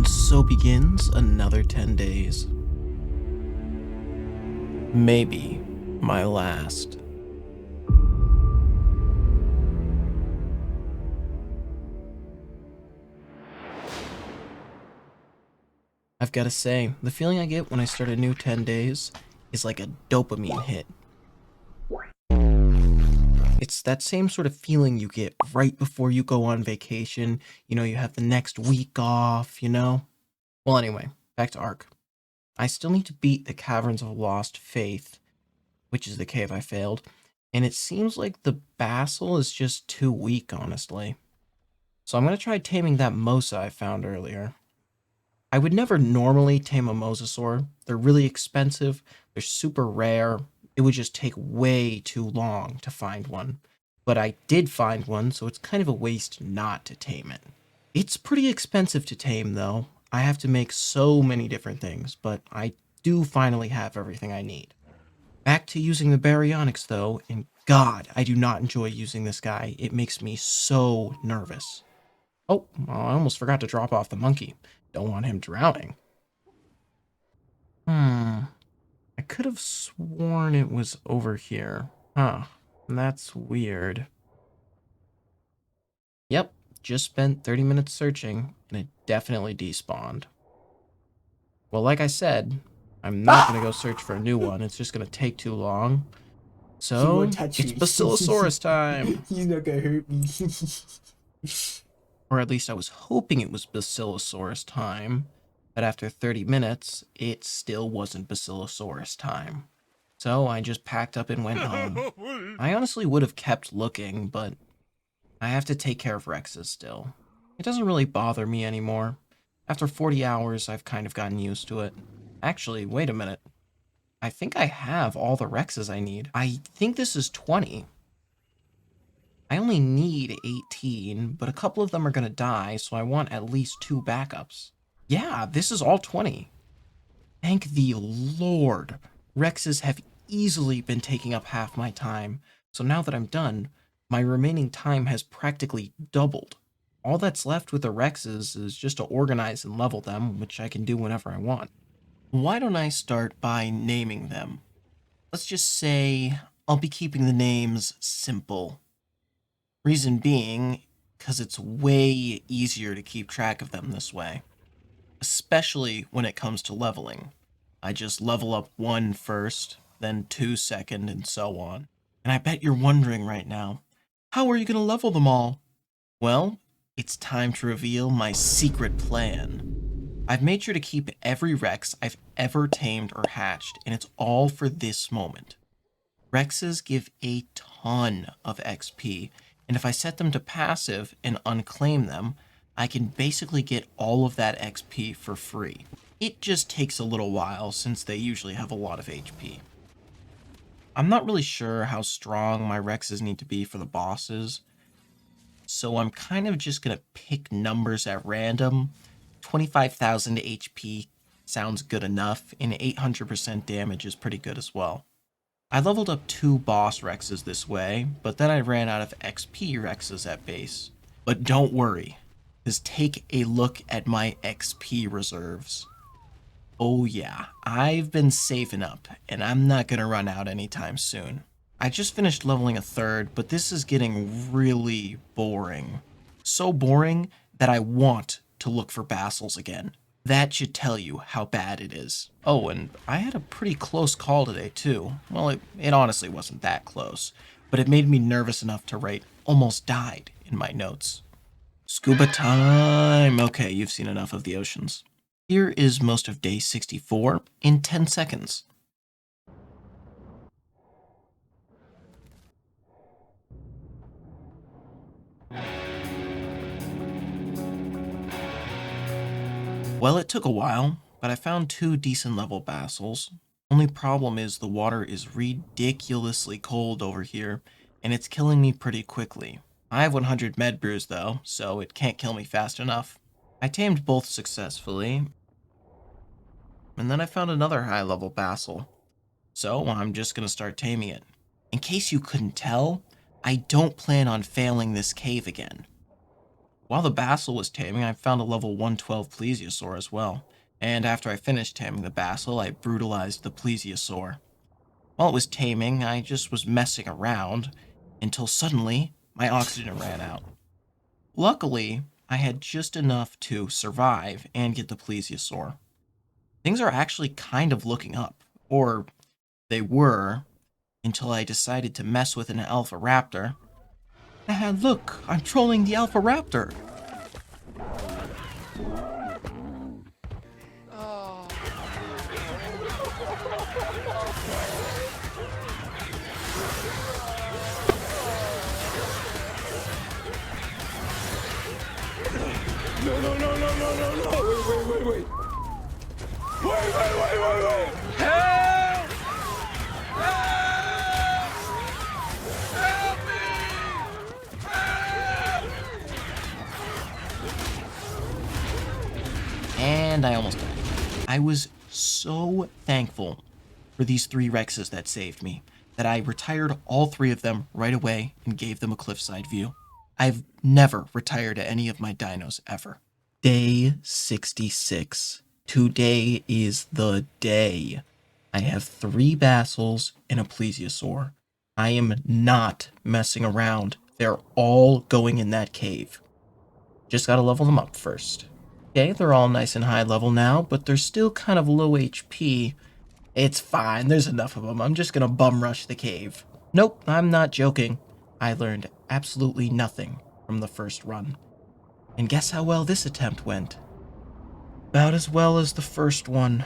And so begins another 10 days. Maybe my last. I've got to say, the feeling I get when I start a new 10 days is like a dopamine hit. It's that same sort of feeling you get right before you go on vacation. You have the next week off. Well, anyway, back to ARK. I still need to beat the Caverns of Lost Faith, which is the cave I failed, and it seems like the Basil is just too weak, honestly. So I'm going to try taming that Mosa I found earlier. I would never normally tame a Mosasaur. They're really expensive, they're super rare. It would just take way too long to find one. But I did find one, so it's kind of a waste not to tame it. It's pretty expensive to tame, though. I have to make so many different things, but I do finally have everything I need. Back to using the baryonyx, though, and God, I do not enjoy using this guy. It makes me so nervous. Oh, I almost forgot to drop off the monkey. Don't want him drowning. I could have sworn it was over here. Huh, that's weird. Yep, just spent 30 minutes searching, and it definitely despawned. Well, like I said, I'm not going to go search for a new one. It's just going to take too long. So, He won't touch it's me. Basilosaurus time! He's not gonna hurt me. Or at least I was hoping it was Basilosaurus time. But after 30 minutes, it still wasn't Basilosaurus time. So I just packed up and went home. I honestly would have kept looking, but I have to take care of Rexes still. It doesn't really bother me anymore. After 40 hours, I've kind of gotten used to it. Actually, wait a minute. I think I have all the Rexes I need. I think this is 20. I only need 18, but a couple of them are going to die, so I want at least 2 backups. Yeah, this is all 20. Thank the Lord. Rexes have easily been taking up half my time, so now that I'm done, my remaining time has practically doubled. All that's left with the Rexes is just to organize and level them, which I can do whenever I want. Why don't I start by naming them? Let's just say I'll be keeping the names simple. Reason being, because it's way easier to keep track of them this way. Especially when it comes to leveling. I just level up 1 first, then 2 second, and so on. And I bet you're wondering right now, how are you going to level them all? Well, it's time to reveal my secret plan. I've made sure to keep every Rex I've ever tamed or hatched, and it's all for this moment. Rexes give a ton of XP, and if I set them to passive and unclaim them, I can basically get all of that XP for free. It just takes a little while since they usually have a lot of HP. I'm not really sure how strong my Rexes need to be for the bosses, so I'm kind of just going to pick numbers at random. 25,000 HP sounds good enough, and 800% damage is pretty good as well. I leveled up 2 boss Rexes this way, but then I ran out of XP Rexes at base. But don't worry, because take a look at my XP reserves. Oh yeah, I've been saving up, and I'm not going to run out anytime soon. I just finished leveling a 3rd, but this is getting really boring. So boring that I want to look for Basils again. That should tell you how bad it is. Oh, and I had a pretty close call today too. Well, it honestly wasn't that close, but it made me nervous enough to write "almost died" in my notes. Scuba time! Okay, you've seen enough of the oceans. Here is most of day 64 in 10 seconds. Well, it took a while, but I found 2 decent level Basils. Only problem is the water is ridiculously cold over here, and it's killing me pretty quickly. I have 100 med brews though, so it can't kill me fast enough. I tamed both successfully, and then I found another high level Basil. So I'm just gonna start taming it. In case you couldn't tell, I don't plan on failing this cave again. While the Basil was taming, I found a level 112 plesiosaur as well, and after I finished taming the Basil, I brutalized the plesiosaur. While it was taming, I just was messing around until suddenly my oxygen ran out. Luckily, I had just enough to survive and get the plesiosaur. Things are actually kind of looking up, or they were, until I decided to mess with an alpha raptor. And look, I'm trolling the alpha raptor. No, no, no, no, no, no, no! Wait! Wait! Help! Help! Help me! Help! And I almost died. I was so thankful for these 3 Rexes that saved me that I retired all 3 of them right away and gave them a cliffside view. I've never retired any of my dinos ever. Day 66. Today is the day. I have 3 Basils and a Plesiosaur. I am not messing around. They're all going in that cave. Just gotta level them up first. Okay, they're all nice and high level now, but they're still kind of low HP. It's fine, there's enough of them. I'm just gonna bum rush the cave. Nope, I'm not joking. I learned absolutely nothing from the first run. And guess how well this attempt went? About as well as the first one.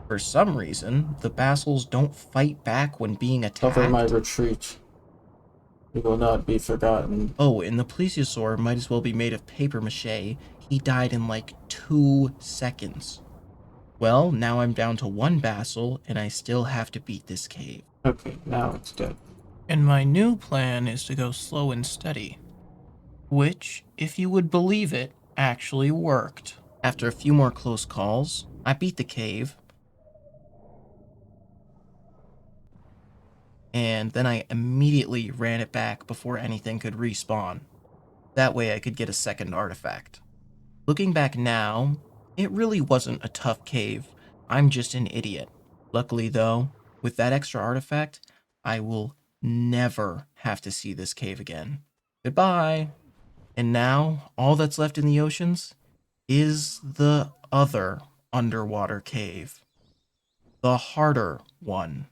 For some reason, the Basils don't fight back when being attacked. Cover my retreat. It will not be forgotten. Oh, and the Plesiosaur might as well be made of paper mache. He died in like 2 seconds. Well, now I'm down to 1 Basil, and I still have to beat this cave. Okay, now it's dead. And my new plan is to go slow and steady. Which, if you would believe it, actually worked. After a few more close calls, I beat the cave. And then I immediately ran it back before anything could respawn. That way I could get a second artifact. Looking back now, it really wasn't a tough cave. I'm just an idiot. Luckily though, with that extra artifact, I will never have to see this cave again. Goodbye! And now, all that's left in the oceans is the other underwater cave. The harder one.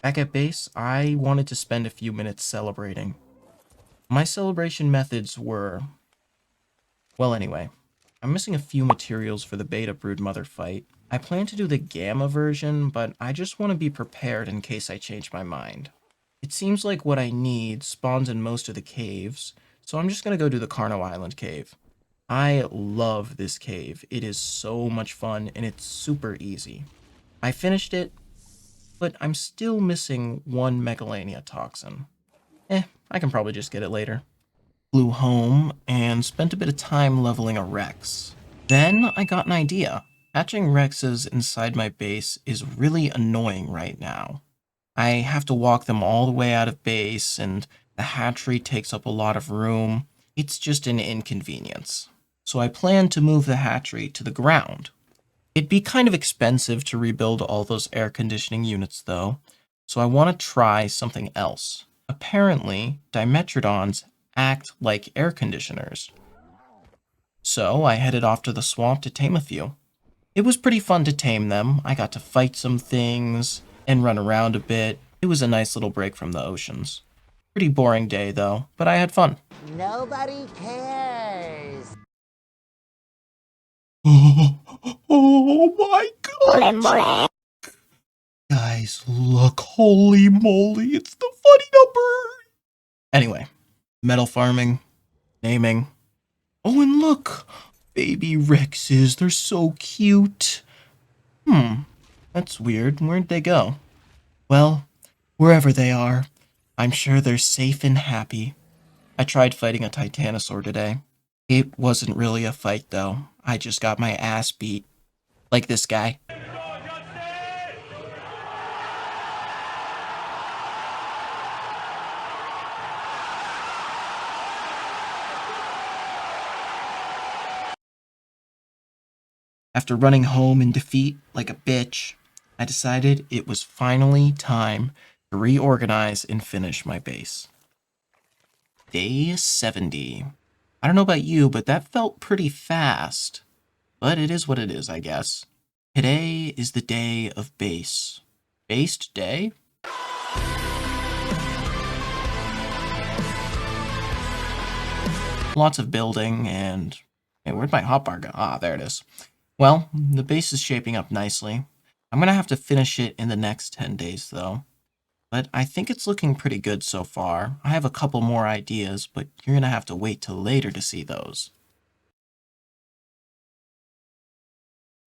Back at base, I wanted to spend a few minutes celebrating. My celebration methods were... Well, anyway, I'm missing a few materials for the beta broodmother fight. I plan to do the gamma version, but I just want to be prepared in case I change my mind. It seems like what I need spawns in most of the caves, so I'm just going to go do the Carno Island cave. I love this cave. It is so much fun, and it's super easy. I finished it, but I'm still missing 1 Megalania toxin. I can probably just get it later. Flew home and spent a bit of time leveling a Rex. Then I got an idea. Hatching Rexes inside my base is really annoying right now. I have to walk them all the way out of base, and the hatchery takes up a lot of room. It's just an inconvenience. So I plan to move the hatchery to the ground. It'd be kind of expensive to rebuild all those air conditioning units though, so I want to try something else. Apparently, Dimetrodons act like air conditioners. So I headed off to the swamp to tame a few. It was pretty fun to tame them. I got to fight some things and run around a bit. It was a nice little break from the oceans. Pretty boring day though, but I had fun. Nobody cares. Oh my god! Guys, look, holy moly, it's the funny number! Anyway, metal farming, naming. Oh, and look, baby Rexes, they're so cute. That's weird. Where'd they go? Well, wherever they are, I'm sure they're safe and happy. I tried fighting a Titanosaur today. It wasn't really a fight, though. I just got my ass beat. Like this guy. After running home in defeat like a bitch, I decided it was finally time to reorganize and finish my base. Day 70. I don't know about you, but that felt pretty fast. But it is what it is, I guess. Today is the day of base. Based day? Lots of building and... Hey, where'd my hotbar go? Ah, there it is. Well, the base is shaping up nicely. I'm gonna have to finish it in the next 10 days, though. But I think it's looking pretty good so far. I have a couple more ideas, but you're gonna have to wait till later to see those.